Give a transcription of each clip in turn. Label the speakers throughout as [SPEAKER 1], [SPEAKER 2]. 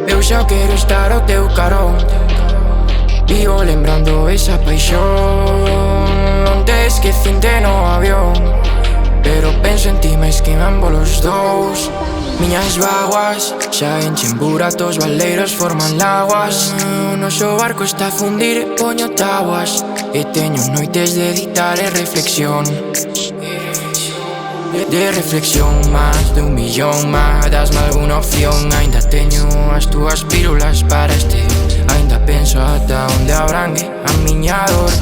[SPEAKER 1] Eu xa quero estar ao teu carón. Vivo lembrando esa paixón. Non te esquecín no avión, pero penso en ti máis que en ambos os dous. Miñas vaguas xa enchen buratos, valeiros forman laguas. O noso barco está a fundir e poño tabuas. E teño noites de editar e reflexión. De reflexión, más de 1 millón. Más, dasme alguna opción. Ainda teño as túas pílulas para este. Ainda penso ata onde abrangue a miña dor.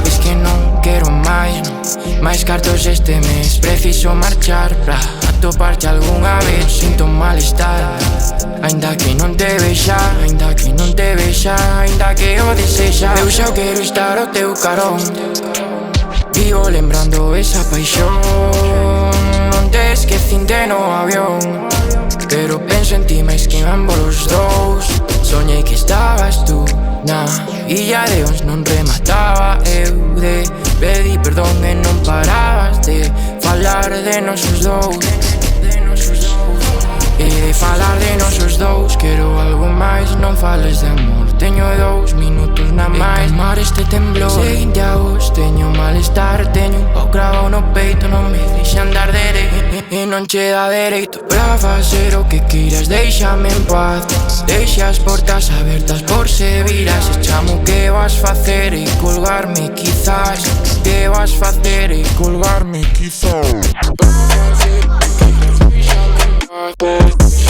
[SPEAKER 1] Es que non quero máis, non. Máis cartos este mes. Preciso marchar pra atoparte algunha vez. Sinto un malestar, ainda que non te vexa, ainda que non te vexa, ainda que o desexa. Eu xa quero estar ao teu carón. Vivo lembrando esa paixón. Non te esquecín no avión, pero penso en ti máis que en ambos os dous. Soñei que estabas tú na illa de Ons, non remataba. Eu de pedí perdón e non parabas de falar de nosos dous. E de falar de nosos dous. Quero algo máis, non fales de amor. Teño 2 minutos na máis calmar este temblor. Seguinte a vos, teño malestar. Teño un pau cravao no peito, non me deixa andar dereito. E non che dá dereito pra facer o que queiras, déixame en paz. Deixa as portas abertas por se viras. E chamo que vas facer e colgarme quizás. Que vas facer e colgarme quizás. Pra facer o que queiras, déixame en paz.